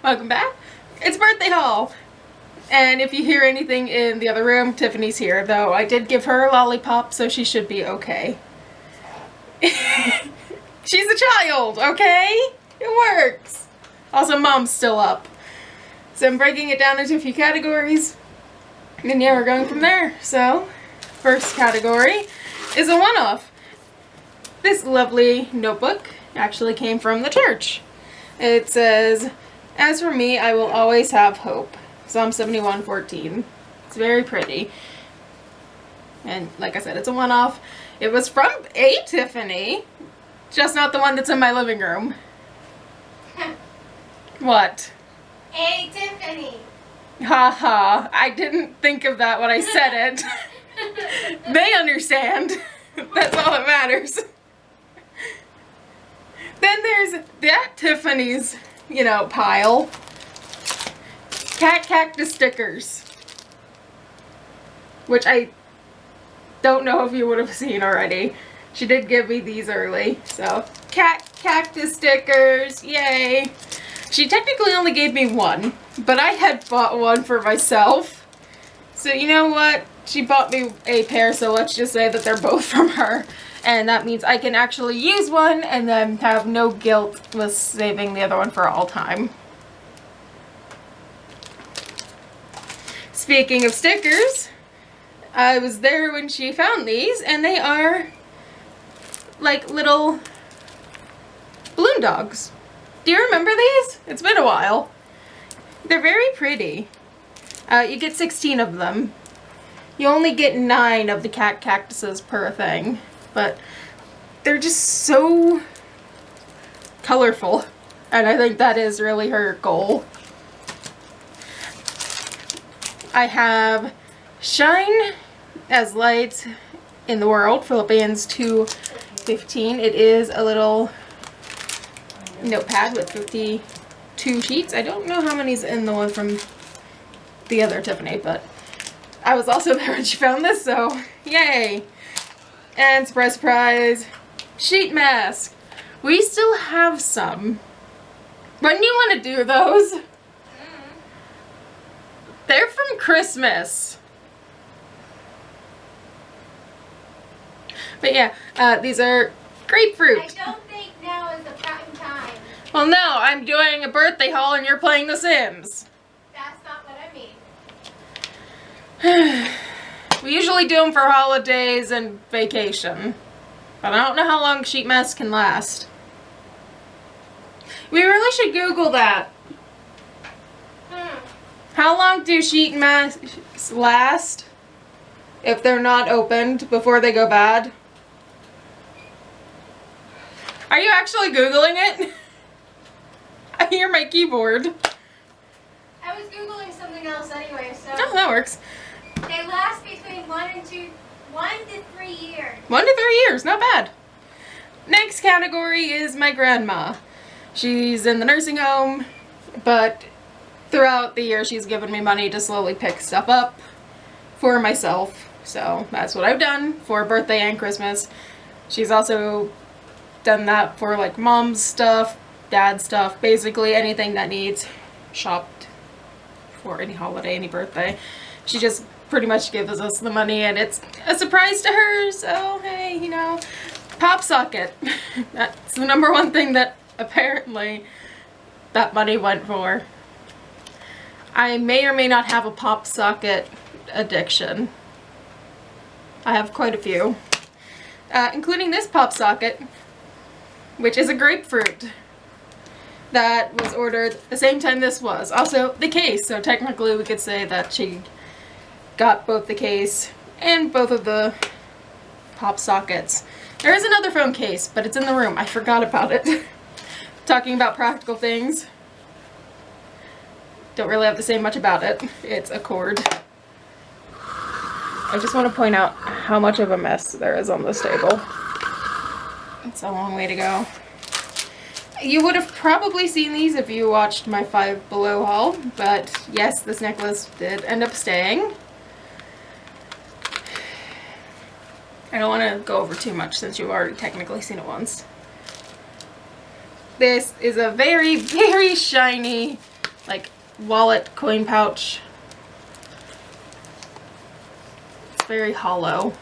Welcome back. It's birthday haul. And if you hear anything in the other room, Tiffany's here, though I did give her a lollipop, so she should be okay. She's a child, okay? It works. Also, Mom's still up. So I'm breaking it down into a few categories. And yeah, we're going from there. So, first category is a one-off. This lovely notebook actually came from the church. It says, "As for me, I will always have hope." Psalm 71:14. It's very pretty. And like I said, it's a one-off. It was from a Tiffany, just not the one that's in my living room. What? A Tiffany. Haha, I didn't think of that when I said it. They understand. That's all that matters. Then there's that Tiffany's, pile. Cat cactus stickers. Which I don't know if you would have seen already. She did give me these early. So, cat cactus stickers. Yay. She technically only gave me one, but I had bought one for myself. So you know what? She bought me a pair, so let's just say that they're both from her. And that means I can actually use one and then have no guilt with saving the other one for all time. Speaking of stickers, I was there when she found these, and they are like little balloon dogs. Do you remember these? It's been a while. They're very pretty. You get 16 of them. You only get 9 of the cat cactuses per thing, but they're just so colorful, and I think that is really her goal. I have shine as light in the world, Philippians 2:15. It is a little notepad with 52 sheets. I don't know how many's in the one from the other Tiffany, but I was also there when she found this, so yay! And surprise, surprise, sheet mask. We still have some. When do you want to do those? They're from Christmas. But yeah, these are grapefruit. I don't think now is the prime time. Well, no, I'm doing a birthday haul and you're playing The Sims. That's not what I mean. We usually do them for holidays and vacation. But I don't know how long sheet masks can last. We really should Google that. How long do sheet masks last if they're not opened before they go bad? Are you actually Googling it? I hear my keyboard. I was Googling something else anyway, so. Oh, that works. They last between 1 to 3 years. 1 to 3 years, not bad. Next category is my grandma. She's in the nursing home, but throughout the year she's given me money to slowly pick stuff up for myself. So that's what I've done for birthday and Christmas. She's also done that for like mom's stuff, dad's stuff, basically anything that needs shopped for any holiday, any birthday. She just pretty much gives us the money, and it's a surprise to her, so hey, pop socket. That's the #1 thing that apparently that money went for. I may or may not have a pop socket addiction. I have quite a few. Including this pop socket, which is a grapefruit that was ordered the same time this was. Also, the case, so technically we could say that she got both the case and both of the pop sockets. There is another phone case, but it's in the room. I forgot about it. Talking about practical things. Don't really have to say much about it. It's a cord. I just want to point out how much of a mess there is on this table. It's a long way to go. You would have probably seen these if you watched my 5 Below haul, but yes, this necklace did end up staying. I don't want to go over too much since you've already technically seen it once. This is a very, very shiny like wallet coin pouch. It's very hollow.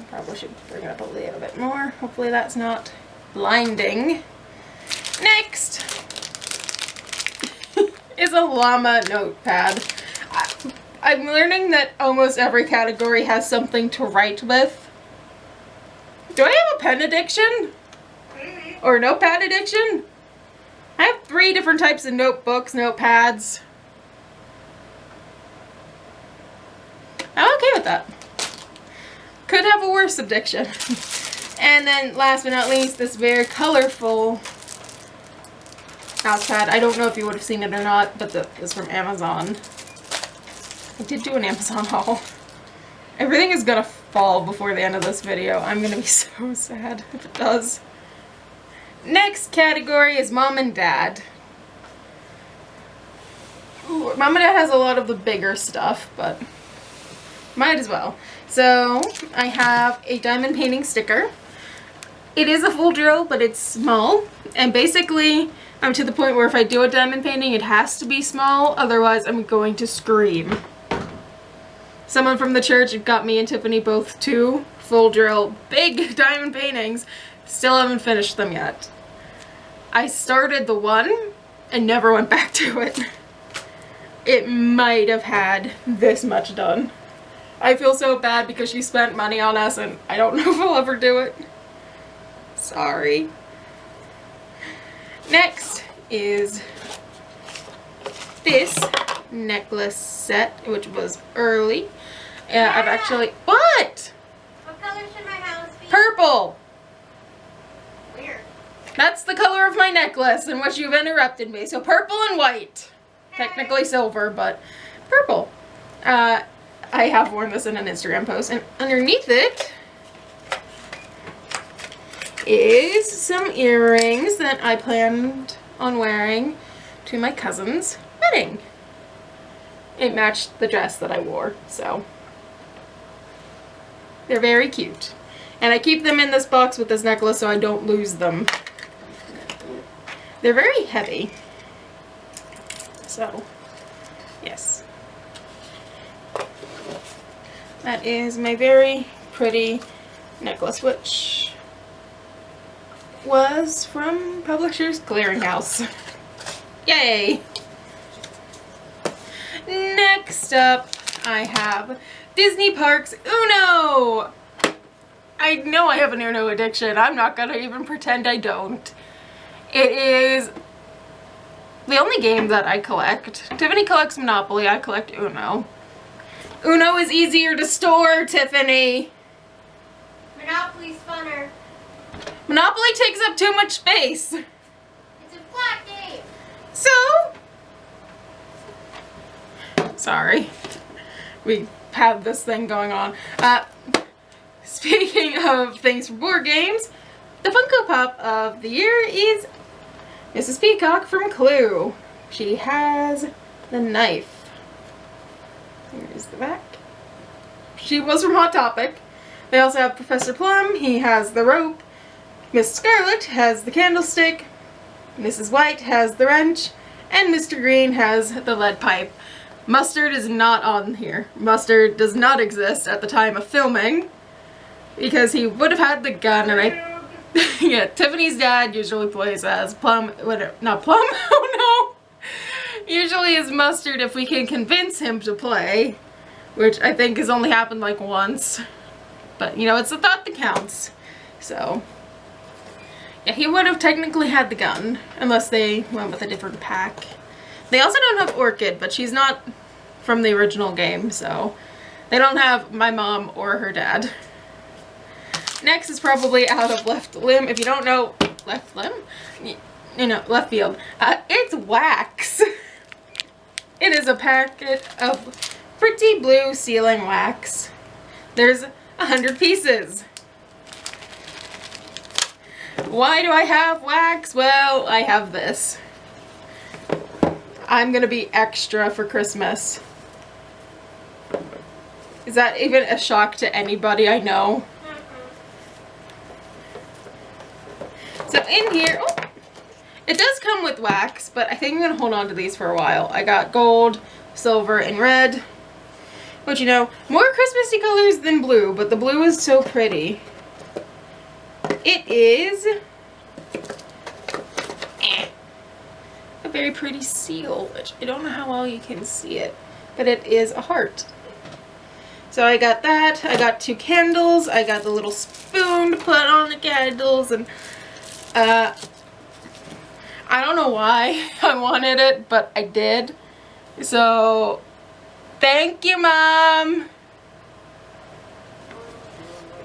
Probably should bring it up a little bit more. Hopefully that's not blinding. Next is a llama notepad. I'm learning that almost every category has something to write with. Do I have a pen addiction? Or notepad addiction? I have 3 different types of notebooks, notepads. I'm okay with that. Could have a worse addiction. And then last but not least, this very colorful mouse pad. I don't know if you would have seen it or not, but this is from Amazon. I did do an Amazon haul. Everything is gonna fall before the end of this video. I'm gonna be so sad if it does. Next category is Mom and Dad. Ooh, Mom and Dad has a lot of the bigger stuff, but might as well. So I have a diamond painting sticker. It is a full drill, but it's small. And basically, I'm to the point where if I do a diamond painting, it has to be small. Otherwise, I'm going to scream. Someone from the church got me and Tiffany both 2 full drill big diamond paintings. Still haven't finished them yet. I started the one and never went back to it. It might have had this much done. I feel so bad because she spent money on us and I don't know if I'll ever do it. Sorry. Next is this necklace set, which was early. I've actually... What? What color should my house be? Purple. Weird. That's the color of my necklace in which you've interrupted me. So purple and white. Technically silver, but purple. I have worn this in an Instagram post, and underneath it is some earrings that I planned on wearing to my cousin's wedding. It matched the dress that I wore, so they're very cute. And I keep them in this box with this necklace so I don't lose them. They're very heavy. So, yes. That is my very pretty necklace, which was from Publishers Clearinghouse. Yay! Next up, I have Disney Parks Uno! I know I have an Uno addiction. I'm not gonna even pretend I don't. It is the only game that I collect. Tiffany collects Monopoly, I collect Uno. Uno is easier to store, Tiffany. Monopoly's funner. Monopoly takes up too much space. It's a flat game. So, sorry. We have this thing going on. Speaking of things for board games, the Funko Pop of the year is Mrs. Peacock from Clue. She has the knife. Here's the back. She was from Hot Topic. They also have Professor Plum. He has the rope. Miss Scarlet has the candlestick. Mrs. White has the wrench. And Mr. Green has the lead pipe. Mustard is not on here. Mustard does not exist at the time of filming because he would have had the gun, and I... yeah, Tiffany's dad usually plays as Plum... not Plum? Oh no! Usually is Mustard if we can convince him to play, which I think has only happened like once. But, you know, it's the thought that counts. So, yeah, he would have technically had the gun, unless they went with a different pack. They also don't have Orchid, but she's not from the original game, so they don't have my mom or her dad. Next is probably out of left limb. If you don't know left limb, you know, left field. It's wax. It is a packet of pretty blue sealing wax. There's 100 pieces. Why do I have wax? Well, I have this. I'm gonna be extra for Christmas. Is that even a shock to anybody I know? So in here, oh, It does come with wax, but I think I'm going to hold on to these for a while. I got gold, silver, and red. Which, you know, more Christmassy colors than blue, but the blue is so pretty. It is a very pretty seal, which I don't know how well you can see it, but it is a heart. So I got that. I got 2 candles. I got the little spoon to put on the candles, and I don't know why I wanted it, but I did. So thank you, Mom.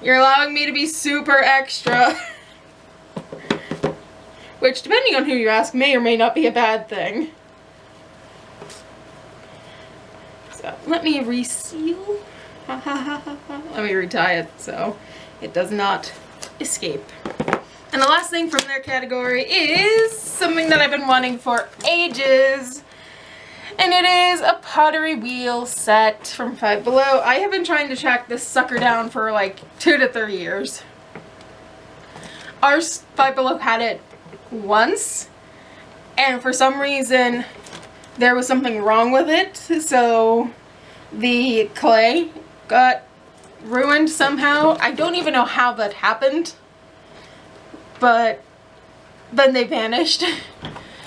You're allowing me to be super extra. Which, depending on who you ask, may or may not be a bad thing. So, let me reseal. Let me retie it so it does not escape. And the last thing from their category is something that I've been wanting for ages. And it is a pottery wheel set from Five Below. I have been trying to track this sucker down for like 2 to 3 years. Our Five Below had it once, and for some reason there was something wrong with it, so the clay got ruined somehow. I don't even know how that happened, but then they vanished.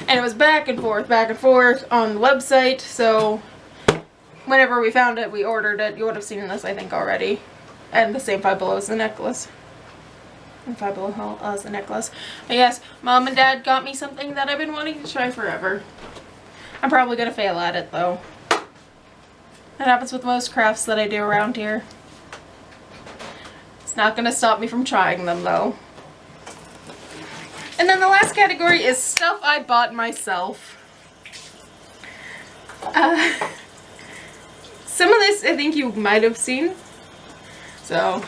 And it was back and forth on the website, so whenever we found it, we ordered it. You would have seen this, I think, already. And the same Five Below as the necklace. And Five Below as the necklace. But yes, Mom and Dad got me something that I've been wanting to try forever. I'm probably going to fail at it, though. That happens with most crafts that I do around here. It's not going to stop me from trying them, though. And then the last category is stuff I bought myself. Some of this I think you might have seen. So,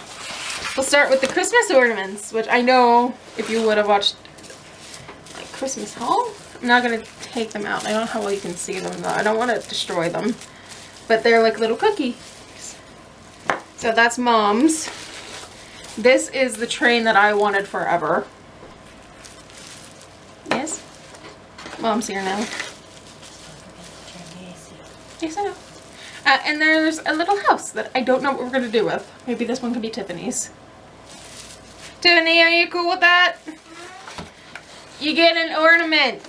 we'll start with the Christmas ornaments, which I know if you would have watched my Christmas haul. I'm not going to take them out. I don't know how well you can see them though. I don't want to destroy them. But they're like little cookies. So that's Mom's. This is the train that I wanted forever. Yes? Mom's here now. Yes, I know. And there's a little house that I don't know what we're going to do with. Maybe this one could be Tiffany's. Tiffany, are you cool with that? You get an ornament.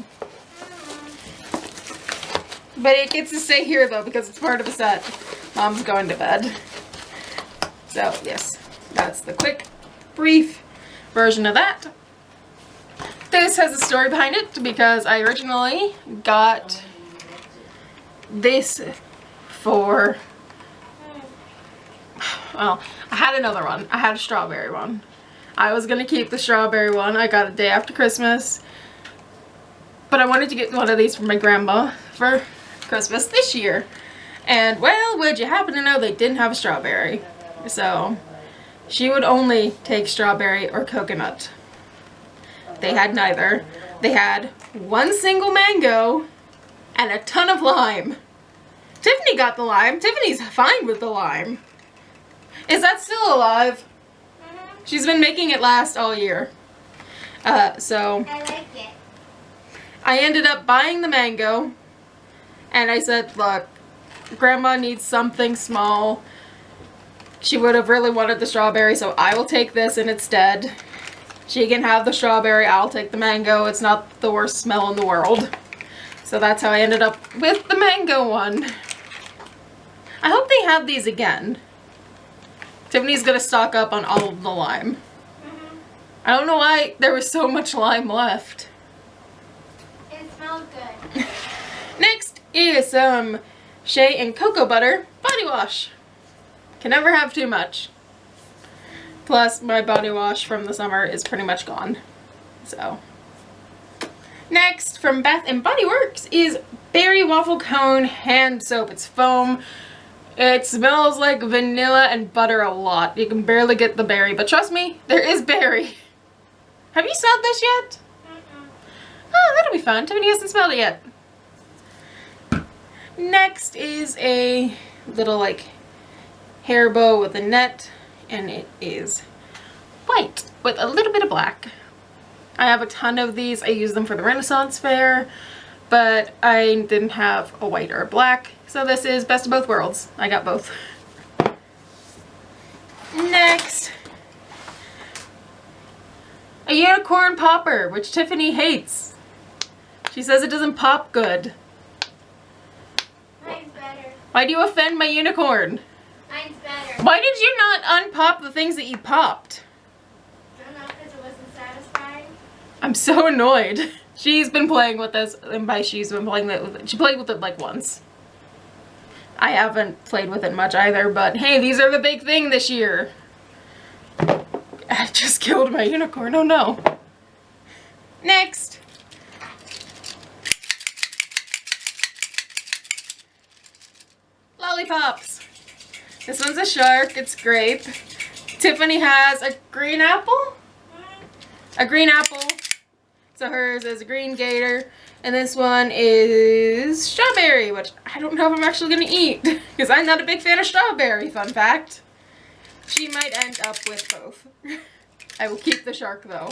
But it gets to stay here though because it's part of a set. Mom's going to bed. So, yes. That's the quick, brief version of that. This has a story behind it because I originally got this for, well, I had another one. I had a strawberry one. I was going to keep the strawberry one. I got it day after Christmas. But I wanted to get one of these for my grandma for Christmas this year. And, well, would you happen to know they didn't have a strawberry? So, she would only take strawberry or coconut. They had neither. They had one single mango and a ton of lime. Tiffany got the lime. Tiffany's fine with the lime. Is that still alive? Mm-hmm. She's been making it last all year. So I like it. I ended up buying the mango, and I said, look, Grandma needs something small. She would have really wanted the strawberry, so I will take this in its stead. She can have the strawberry, I'll take the mango. It's not the worst smell in the world. So that's how I ended up with the mango one. I hope they have these again. Tiffany's gonna stock up on all of the lime. Mm-hmm. I don't know why there was so much lime left. It smells good. Next is some shea and cocoa butter body wash. Can never have too much. Plus, my body wash from the summer is pretty much gone. So. Next, from Bath & Body Works is Berry Waffle Cone Hand Soap. It's foam. It smells like vanilla and butter a lot. You can barely get the berry, but trust me, there is berry. Have you smelled this yet? Mm-mm. Oh, that'll be fun. Tiffany hasn't smelled it yet. Next is a little, like, hair bow with a net, and it is white with a little bit of black. I have a ton of these. I use them for the Renaissance Fair, but I didn't have a white or a black. So this is best of both worlds. I got both. Next, a unicorn popper, which Tiffany hates. She says it doesn't pop good. Mine's better. Why do you offend my unicorn? Mine's better. Why did you not unpop the things that you popped? I don't know, because it wasn't satisfying. I'm so annoyed. She's been playing with this, and by she's been playing with it, she played with it like once. I haven't played with it much either, but hey, these are the big thing this year. I just killed my unicorn, oh no. Next. Lollipops. This one's a shark, it's grape. Tiffany has a green apple? A green apple. So hers is a green gator. And this one is strawberry, which I don't know if I'm actually going to eat. Because I'm not a big fan of strawberry, fun fact. She might end up with both. I will keep the shark though.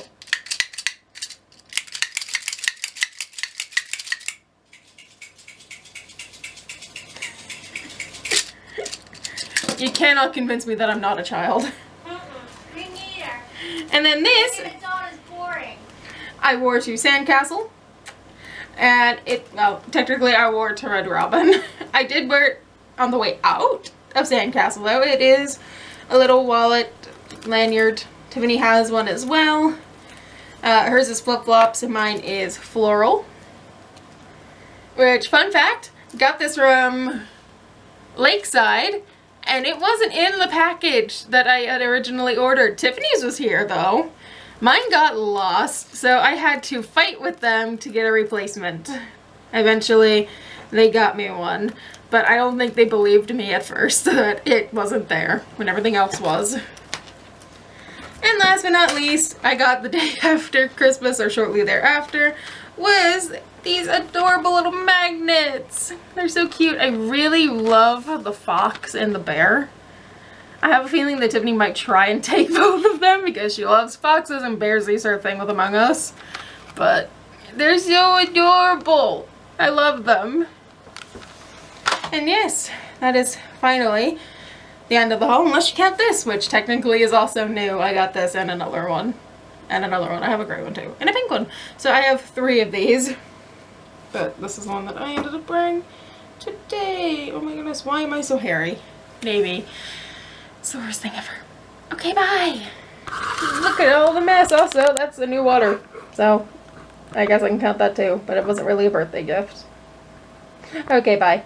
You cannot convince me that I'm not a child. Me neither. And then this, It's not as boring. I wore to Sandcastle. And well, technically I wore it to Red Robin. I did wear it on the way out of Sandcastle though. It is a little wallet lanyard. Tiffany has one as well. Hers is flip-flops and mine is floral. Which, fun fact, got this from Lakeside. And it wasn't in the package that I had originally ordered. Tiffany's was here though. Mine got lost, so I had to fight with them to get a replacement. Eventually, they got me one. But I don't think they believed me at first that it wasn't there when everything else was. And last but not least, I got the day after Christmas or shortly thereafter, was these adorable little magnets. They're so cute. I really love the fox and the bear. I have a feeling that Tiffany might try and take both of them because she loves foxes and bears, these sort of thing with Among Us. But they're so adorable. I love them. And yes, that is finally the end of the haul, unless you count this, which technically is also new. I got this and another one. And another one. I have a gray one too. And a pink one. So I have 3 of these. But this is one that I ended up wearing today. Oh my goodness, why am I so hairy? Maybe. It's the worst thing ever. Okay, bye. Look at all the mess. Also, that's the new water. So, I guess I can count that too. But it wasn't really a birthday gift. Okay, bye.